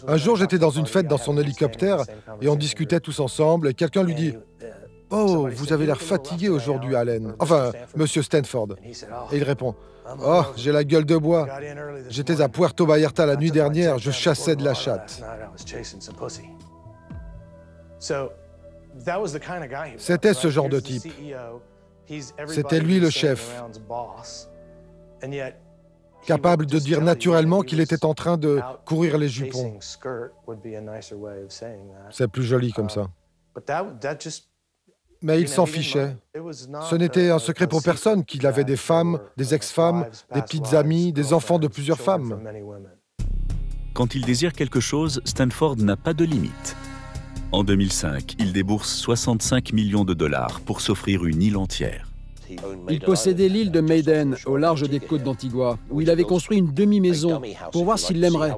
Un jour, j'étais dans une fête dans son hélicoptère et on discutait tous ensemble et quelqu'un lui dit « Oh, vous avez l'air fatigué aujourd'hui, Allen. Enfin, monsieur Stanford. » Et il répond « Oh, j'ai la gueule de bois. J'étais à Puerto Vallarta la nuit dernière, je chassais de la chatte. » C'était ce genre de type. C'était lui le chef. Capable de dire naturellement qu'il était en train de courir les jupons. C'est plus joli comme ça. Mais il s'en fichait. Ce n'était un secret pour personne qu'il avait des femmes, des ex-femmes, des petites amies, des enfants de plusieurs femmes. Quand il désire quelque chose, Stanford n'a pas de limite. En 2005, il débourse 65 millions de dollars pour s'offrir une île entière. Il possédait l'île de Maiden, au large des côtes d'Antigua, où il avait construit une demi-maison pour voir s'il l'aimerait,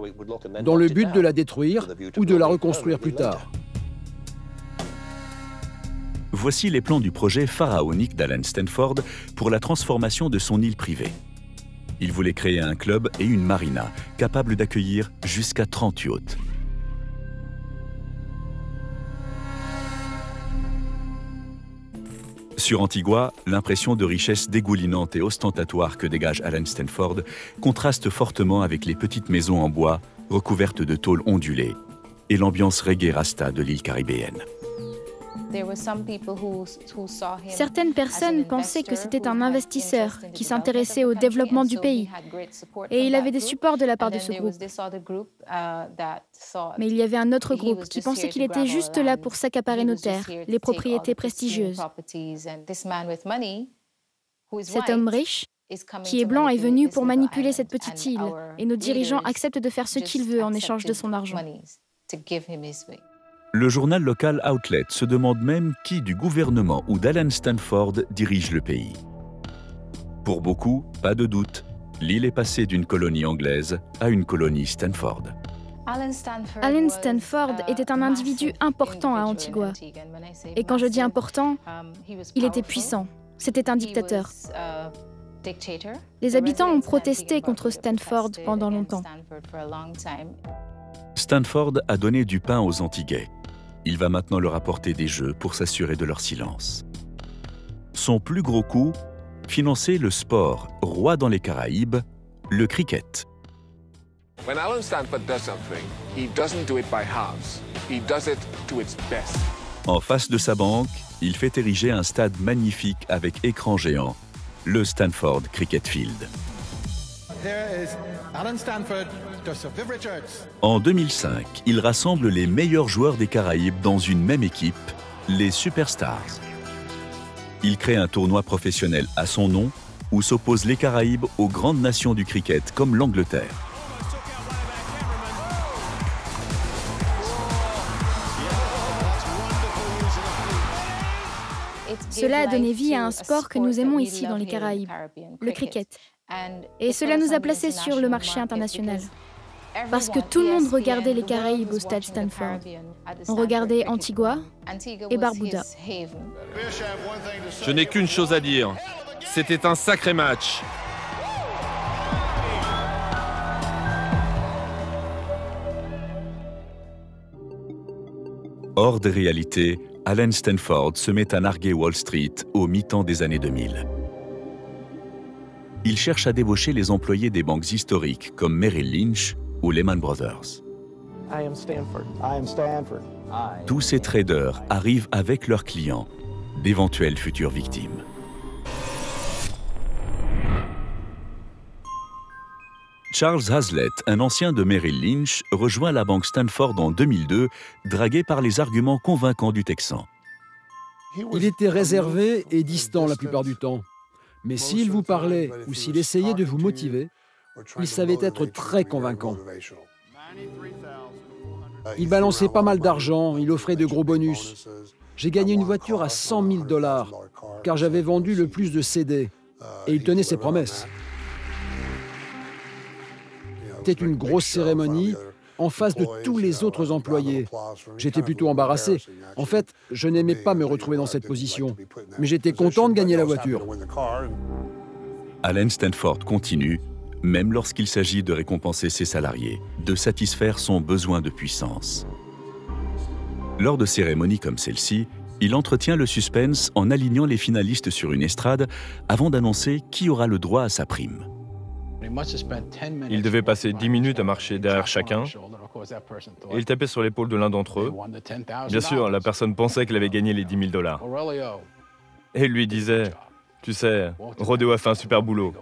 dans le but de la détruire ou de la reconstruire plus tard. Voici les plans du projet pharaonique d'Alan Stanford pour la transformation de son île privée. Il voulait créer un club et une marina capable d'accueillir jusqu'à 30 yachts. Sur Antigua, l'impression de richesse dégoulinante et ostentatoire que dégage Alan Stanford contraste fortement avec les petites maisons en bois recouvertes de tôles ondulées et l'ambiance reggae rasta de l'île caribéenne. Certaines personnes pensaient que c'était un investisseur qui s'intéressait au développement du pays. Et il avait des supports de la part de ce groupe. Mais il y avait un autre groupe qui pensait qu'il était juste là pour s'accaparer nos terres, les propriétés prestigieuses. Cet homme riche, qui est blanc, est venu pour manipuler cette petite île. Et nos dirigeants acceptent de faire ce qu'il veut en échange de son argent. Le journal local Outlet se demande même qui du gouvernement ou d'Alan Stanford dirige le pays. Pour beaucoup, pas de doute, l'île est passée d'une colonie anglaise à une colonie Stanford. Alan Stanford était un individu important à Antigua. Et quand je dis important, il était puissant. C'était un dictateur. Les habitants ont protesté contre Stanford pendant longtemps. Stanford a donné du pain aux Antiguais. Il va maintenant leur apporter des jeux pour s'assurer de leur silence. Son plus gros coup, financer le sport roi dans les Caraïbes, le cricket. When Alan Stanford does something, he doesn't do it by halves. He does it to its best. En face de sa banque, il fait ériger un stade magnifique avec écran géant, le Stanford Cricket Field. En 2005, il rassemble les meilleurs joueurs des Caraïbes dans une même équipe, les Superstars. Il crée un tournoi professionnel à son nom où s'opposent les Caraïbes aux grandes nations du cricket comme l'Angleterre. Cela a donné vie à un sport que nous aimons ici dans les Caraïbes, le cricket. Et cela nous a placés sur le marché international. Parce que tout le monde regardait les Caraïbes au stade Stanford. On regardait Antigua et Barbuda. Je n'ai qu'une chose à dire. C'était un sacré match. Hors des réalités, Alan Stanford se met à narguer Wall Street au mi-temps des années 2000. Il cherche à débaucher les employés des banques historiques comme Merrill Lynch ou Lehman Brothers. Tous ces traders arrivent avec leurs clients, d'éventuelles futures victimes. Charles Hazlett, un ancien de Merrill Lynch, rejoint la banque Stanford en 2002, dragué par les arguments convaincants du Texan. Il était réservé et distant la plupart du temps. Mais s'il vous parlait ou s'il essayait de vous motiver, il savait être très convaincant. Il balançait pas mal d'argent, il offrait de gros bonus. J'ai gagné une voiture à 100 000 $, car j'avais vendu le plus de CD. Et il tenait ses promesses. C'était une grosse cérémonie en face de tous les autres employés. J'étais plutôt embarrassé. En fait, je n'aimais pas me retrouver dans cette position. Mais j'étais content de gagner la voiture. Alan Stanford continue, même lorsqu'il s'agit de récompenser ses salariés, de satisfaire son besoin de puissance. Lors de cérémonies comme celle-ci, il entretient le suspense en alignant les finalistes sur une estrade avant d'annoncer qui aura le droit à sa prime. Il devait passer 10 minutes à marcher derrière chacun et il tapait sur l'épaule de l'un d'entre eux. Bien sûr, la personne pensait qu'elle avait gagné les 10 000 $. Et il lui disait, tu sais, Rodeo a fait un super boulot.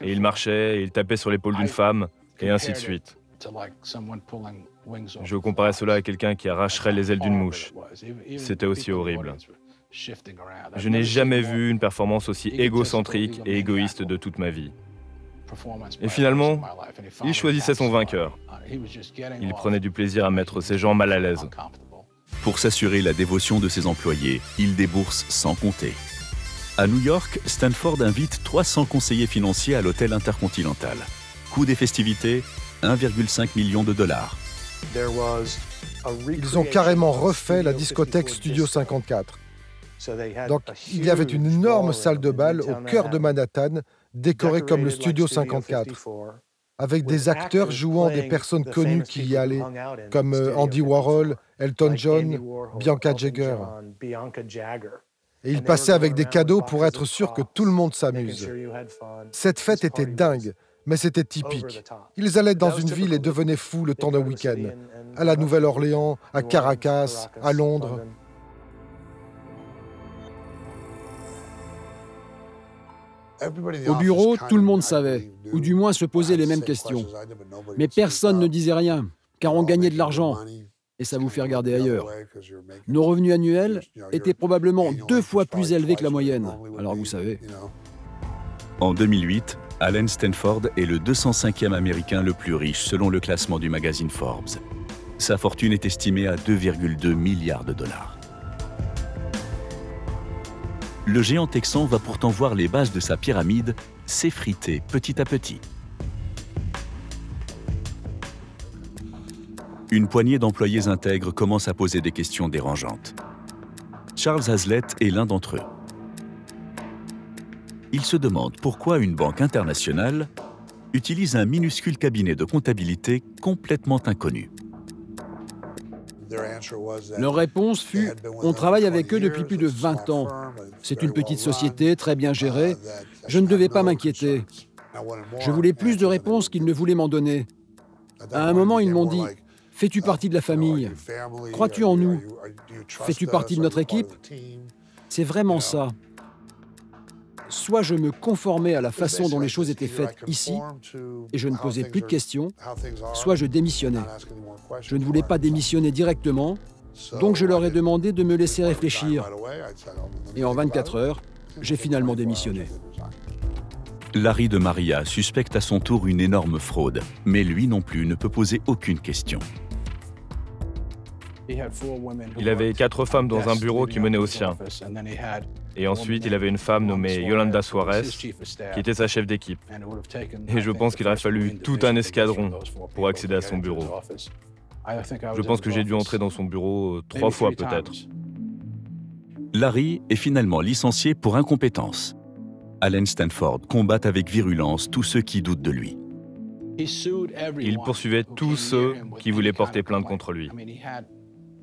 Et il marchait, et il tapait sur l'épaule d'une femme, et ainsi de suite. Je comparais cela à quelqu'un qui arracherait les ailes d'une mouche. C'était aussi horrible. Je n'ai jamais vu une performance aussi égocentrique et égoïste de toute ma vie. Et finalement, il choisissait son vainqueur. Il prenait du plaisir à mettre ses gens mal à l'aise. Pour s'assurer la dévotion de ses employés, il débourse sans compter. À New York, Stanford invite 300 conseillers financiers à l'hôtel Intercontinental. Coût des festivités, 1,5 million de dollars. Ils ont carrément refait la discothèque Studio 54. Donc, il y avait une énorme salle de bal au cœur de Manhattan, décorée comme le Studio 54, avec des acteurs jouant des personnes connues qui y allaient, comme Andy Warhol, Elton John, Bianca Jagger. Et ils passaient avec des cadeaux pour être sûr que tout le monde s'amuse. Cette fête était dingue, mais c'était typique. Ils allaient dans une ville et devenaient fous le temps d'un week-end, à la Nouvelle-Orléans, à Caracas, à Londres. Au bureau, tout le monde savait, ou du moins se posait les mêmes questions. Mais personne ne disait rien, car on gagnait de l'argent, et ça vous fait regarder ailleurs. Nos revenus annuels étaient probablement 2 fois plus élevés que la moyenne, alors vous savez. En 2008, Allen Stanford est le 205e Américain le plus riche selon le classement du magazine Forbes. Sa fortune est estimée à 2,2 milliards de dollars. Le géant texan va pourtant voir les bases de sa pyramide s'effriter petit à petit. Une poignée d'employés intègres commence à poser des questions dérangeantes. Charles Hazlett est l'un d'entre eux. Il se demande pourquoi une banque internationale utilise un minuscule cabinet de comptabilité complètement inconnu. Leur réponse fut « On travaille avec eux depuis plus de 20 ans. C'est une petite société, très bien gérée. Je ne devais pas m'inquiéter. » Je voulais plus de réponses qu'ils ne voulaient m'en donner. À un moment, ils m'ont dit « Fais-tu partie de la famille? Crois-tu en nous? Fais-tu partie de notre équipe ?» C'est vraiment ça. Soit je me conformais à la façon dont les choses étaient faites ici, et je ne posais plus de questions, soit je démissionnais. Je ne voulais pas démissionner directement, donc je leur ai demandé de me laisser réfléchir. Et en 24 heures, j'ai finalement démissionné. Larry de Maria suspecte à son tour une énorme fraude, mais lui non plus ne peut poser aucune question. Il avait 4 femmes dans un bureau qui menait au sien. Et ensuite, il avait une femme nommée Yolanda Suarez, qui était sa chef d'équipe. Et je pense qu'il aurait fallu tout un escadron pour accéder à son bureau. Je pense que j'ai dû entrer dans son bureau 3 fois peut-être. Larry est finalement licencié pour incompétence. Allen Stanford combat avec virulence tous ceux qui doutent de lui. Il poursuivait tous ceux qui voulaient porter plainte contre lui.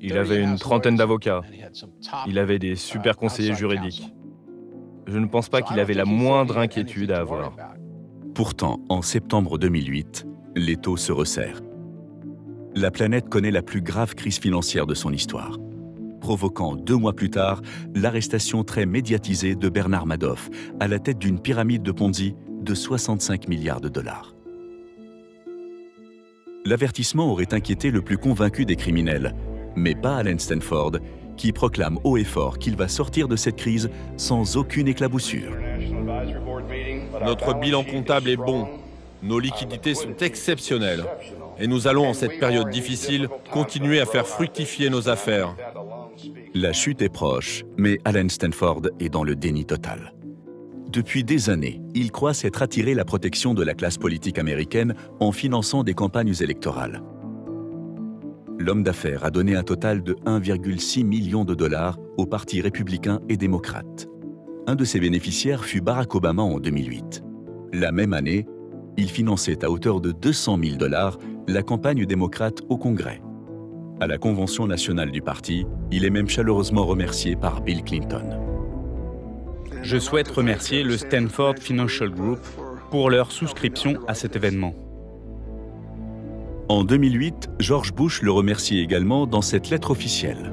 Il avait une trentaine d'avocats. Il avait des super conseillers juridiques. Je ne pense pas qu'il avait la moindre inquiétude à avoir. Pourtant, en septembre 2008, l'étau se resserre. La planète connaît la plus grave crise financière de son histoire, provoquant 2 mois plus tard l'arrestation très médiatisée de Bernard Madoff à la tête d'une pyramide de Ponzi de 65 milliards de dollars. L'avertissement aurait inquiété le plus convaincu des criminels, mais pas Allen Stanford, qui proclame haut et fort qu'il va sortir de cette crise sans aucune éclaboussure. Notre bilan comptable est bon. Nos liquidités sont exceptionnelles. Et nous allons, en cette période difficile, continuer à faire fructifier nos affaires. La chute est proche, mais Allen Stanford est dans le déni total. Depuis des années, il croit s'être attiré la protection de la classe politique américaine en finançant des campagnes électorales. L'homme d'affaires a donné un total de 1,6 million de dollars aux partis républicains et démocrates. Un de ses bénéficiaires fut Barack Obama en 2008. La même année, il finançait à hauteur de 200 000 dollars la campagne démocrate au Congrès. À la convention nationale du parti, il est même chaleureusement remercié par Bill Clinton. Je souhaite remercier le Stanford Financial Group pour leur souscription à cet événement. En 2008, George Bush le remercie également dans cette lettre officielle.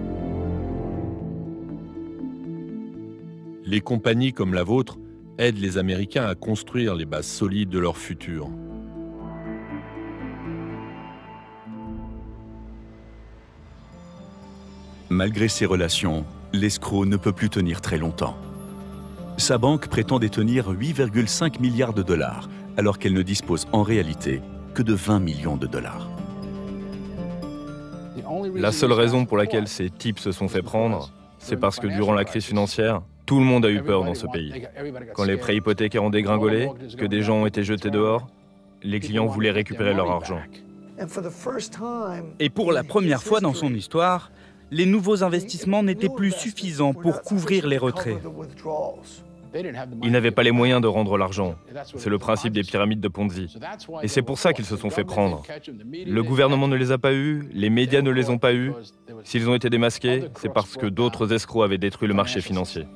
Les compagnies comme la vôtre aident les Américains à construire les bases solides de leur futur. Malgré ces relations, l'escroc ne peut plus tenir très longtemps. Sa banque prétend détenir 8,5 milliards de dollars, alors qu'elle ne dispose en réalité que de 20 millions de dollars. La seule raison pour laquelle ces types se sont fait prendre, c'est parce que durant la crise financière, tout le monde a eu peur dans ce pays. Quand les prêts hypothécaires ont dégringolé, que des gens ont été jetés dehors, les clients voulaient récupérer leur argent. Et pour la première fois dans son histoire, les nouveaux investissements n'étaient plus suffisants pour couvrir les retraits. Ils n'avaient pas les moyens de rendre l'argent. C'est le principe des pyramides de Ponzi. Et c'est pour ça qu'ils se sont fait prendre. Le gouvernement ne les a pas eus, les médias ne les ont pas eus. S'ils ont été démasqués, c'est parce que d'autres escrocs avaient détruit le marché financier.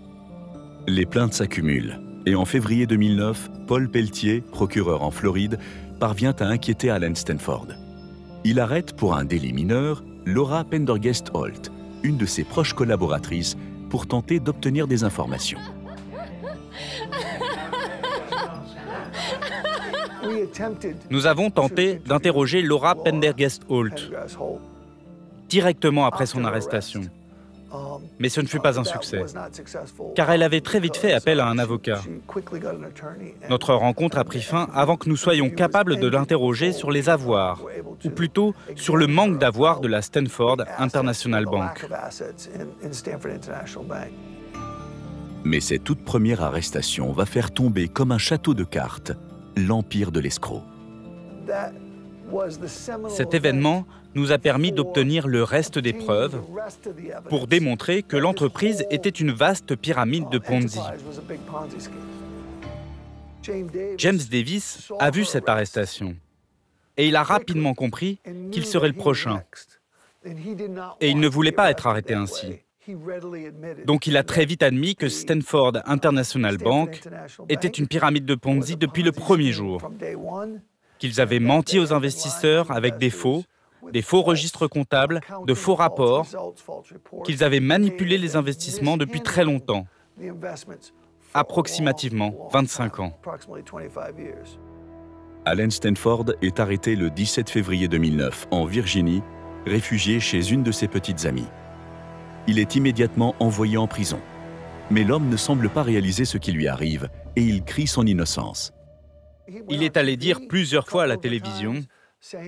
Les plaintes s'accumulent. Et en février 2009, Paul Pelletier, procureur en Floride, parvient à inquiéter Allen Stanford. Il arrête pour un délit mineur Laura Pendergast-Holt, une de ses proches collaboratrices, pour tenter d'obtenir des informations. Nous avons tenté d'interroger Laura Pendergast-Holt directement après son arrestation. Mais ce ne fut pas un succès, car elle avait très vite fait appel à un avocat. Notre rencontre a pris fin avant que nous soyons capables de l'interroger sur les avoirs, ou plutôt sur le manque d'avoirs de la Stanford International Bank. Mais cette toute première arrestation va faire tomber comme un château de cartes l'empire de l'escroc. Cet événement nous a permis d'obtenir le reste des preuves pour démontrer que l'entreprise était une vaste pyramide de Ponzi. James Davis a vu cette arrestation et il a rapidement compris qu'il serait le prochain. Et il ne voulait pas être arrêté ainsi. Donc il a très vite admis que Stanford International Bank était une pyramide de Ponzi depuis le premier jour, qu'ils avaient menti aux investisseurs avec des faux registres comptables, de faux rapports, qu'ils avaient manipulé les investissements depuis très longtemps, approximativement 25 ans. Allen Stanford est arrêté le 17 février 2009 en Virginie, réfugié chez une de ses petites amies. Il est immédiatement envoyé en prison. Mais l'homme ne semble pas réaliser ce qui lui arrive et il crie son innocence. Il est allé dire plusieurs fois à la télévision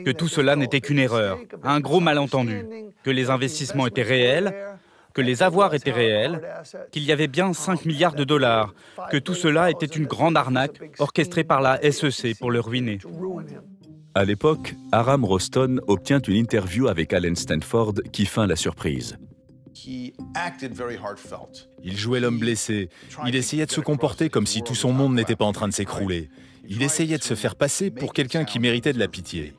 que tout cela n'était qu'une erreur, un gros malentendu, que les investissements étaient réels, que les avoirs étaient réels, qu'il y avait bien 5 milliards de dollars, que tout cela était une grande arnaque orchestrée par la SEC pour le ruiner. À l'époque, Aram Roston obtient une interview avec Allen Stanford qui feint la surprise. Il jouait l'homme blessé. Il essayait de se comporter comme si tout son monde n'était pas en train de s'écrouler. Il essayait de se faire passer pour quelqu'un qui méritait de la pitié.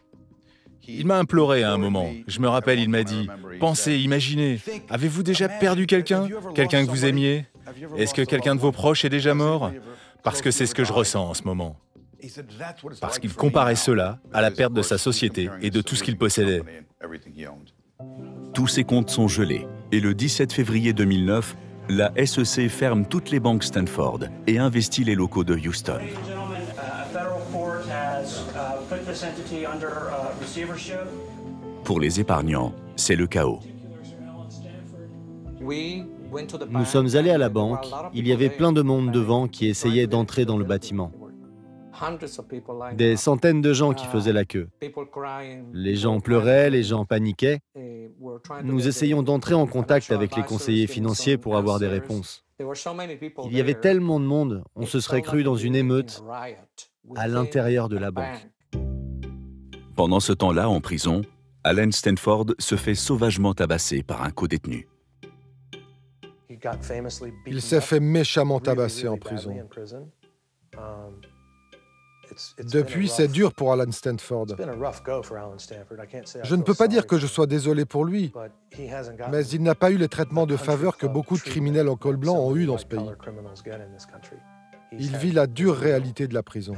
Il m'a imploré à un moment. Je me rappelle, il m'a dit « Pensez, imaginez, avez-vous déjà perdu quelqu'un que vous aimiez? Est-ce que quelqu'un de vos proches est déjà mort? Parce que c'est ce que je ressens en ce moment. » Parce qu'il comparait cela à la perte de sa société et de tout ce qu'il possédait. Tous ses comptes sont gelés et le 17 février 2009, la SEC ferme toutes les banques Stanford et investit les locaux de Houston. Pour les épargnants, c'est le chaos. Nous sommes allés à la banque, il y avait plein de monde devant qui essayait d'entrer dans le bâtiment. Des centaines de gens qui faisaient la queue. Les gens pleuraient, les gens paniquaient. Nous essayons d'entrer en contact avec les conseillers financiers pour avoir des réponses. Il y avait tellement de monde, on se serait cru dans une émeute à l'intérieur de la banque. Pendant ce temps-là, en prison, Allen Stanford se fait sauvagement tabasser par un codétenu. Il s'est fait méchamment tabasser en prison. Depuis, c'est dur pour Allen Stanford. Je ne peux pas dire que je sois désolé pour lui, mais il n'a pas eu les traitements de faveur que beaucoup de criminels en col blanc ont eu dans ce pays. Il vit la dure réalité de la prison.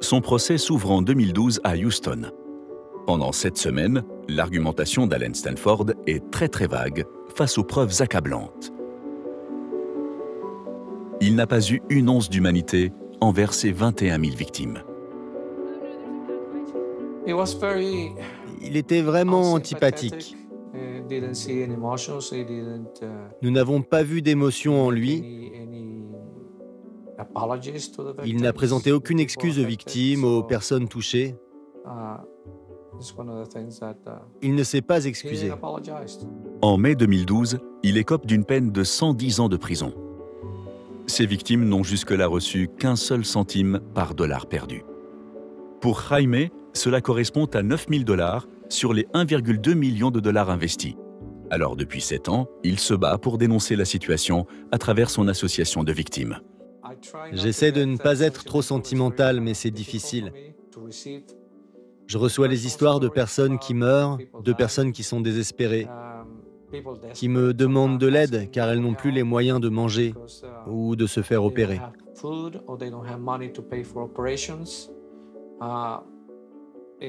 Son procès s'ouvre en 2012 à Houston. Pendant 7 semaines, l'argumentation d'Allen Stanford est très vague face aux preuves accablantes. Il n'a pas eu une once d'humanité envers ses 21 000 victimes. Il était vraiment antipathique. Nous n'avons pas vu d'émotion en lui. Il n'a présenté aucune excuse aux victimes, aux personnes touchées. Il ne s'est pas excusé. En mai 2012, il écope d'une peine de 110 ans de prison. Ses victimes n'ont jusque-là reçu qu'un seul centime par dollar perdu. Pour Jaime, cela correspond à 9 000 $ sur les 1,2 million de dollars investis. Alors depuis 7 ans, il se bat pour dénoncer la situation à travers son association de victimes. J'essaie de ne pas être trop sentimental, mais c'est difficile. Je reçois les histoires de personnes qui meurent, de personnes qui sont désespérées, qui me demandent de l'aide car elles n'ont plus les moyens de manger ou de se faire opérer.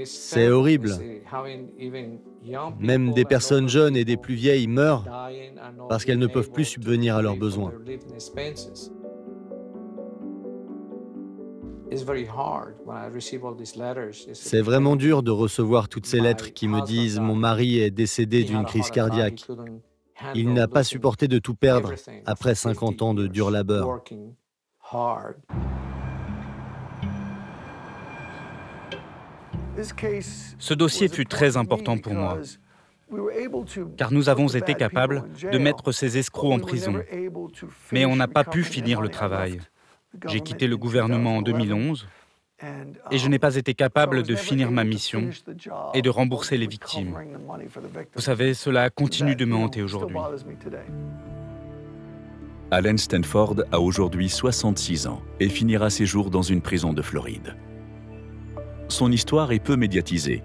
C'est horrible. Même des personnes jeunes et des plus vieilles meurent parce qu'elles ne peuvent plus subvenir à leurs besoins. C'est vraiment dur de recevoir toutes ces lettres qui me disent « Mon mari est décédé d'une crise cardiaque. Il n'a pas supporté de tout perdre après 50 ans de dur labeur. » Ce dossier fut très important pour moi, car nous avons été capables de mettre ces escrocs en prison. Mais on n'a pas pu finir le travail. J'ai quitté le gouvernement en 2011 et je n'ai pas été capable de finir ma mission et de rembourser les victimes. Vous savez, cela continue de me hanter aujourd'hui. Allen Stanford a aujourd'hui 66 ans et finira ses jours dans une prison de Floride. Son histoire est peu médiatisée.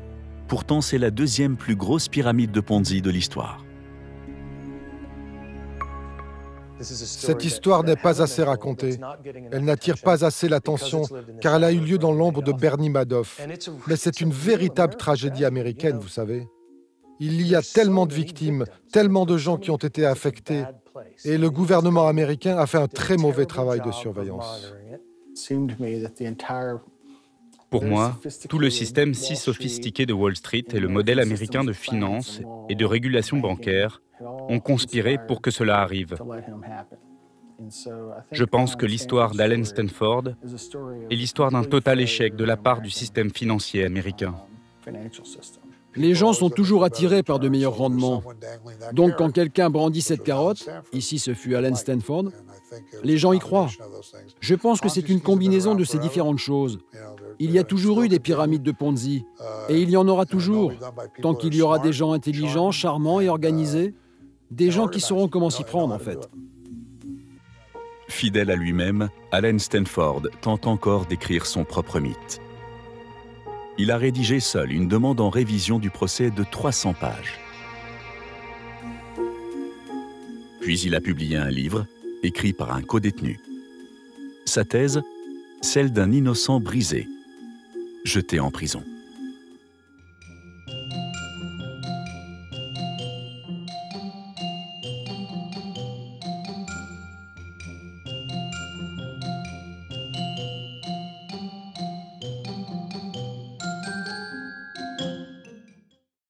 Pourtant, c'est la deuxième plus grosse pyramide de Ponzi de l'histoire. Cette histoire n'est pas assez racontée. Elle n'attire pas assez l'attention car elle a eu lieu dans l'ombre de Bernie Madoff. Mais c'est une véritable tragédie américaine, vous savez. Il y a tellement de victimes, tellement de gens qui ont été affectés. Et le gouvernement américain a fait un très mauvais travail de surveillance. Pour moi, tout le système si sophistiqué de Wall Street et le modèle américain de finance et de régulation bancaire ont conspiré pour que cela arrive. Je pense que l'histoire d'Allen Stanford est l'histoire d'un total échec de la part du système financier américain. Les gens sont toujours attirés par de meilleurs rendements. Donc quand quelqu'un brandit cette carotte, ici ce fut Allen Stanford, les gens y croient. Je pense que c'est une combinaison de ces différentes choses. Il y a toujours eu des pyramides de Ponzi, et il y en aura toujours, tant qu'il y aura des gens intelligents, charmants et organisés, des gens qui sauront comment s'y prendre en fait. Fidèle à lui-même, Allen Stanford tente encore d'écrire son propre mythe. Il a rédigé seul une demande en révision du procès de 300 pages. Puis il a publié un livre, écrit par un codétenu. Sa thèse, celle d'un innocent brisé, jeté en prison.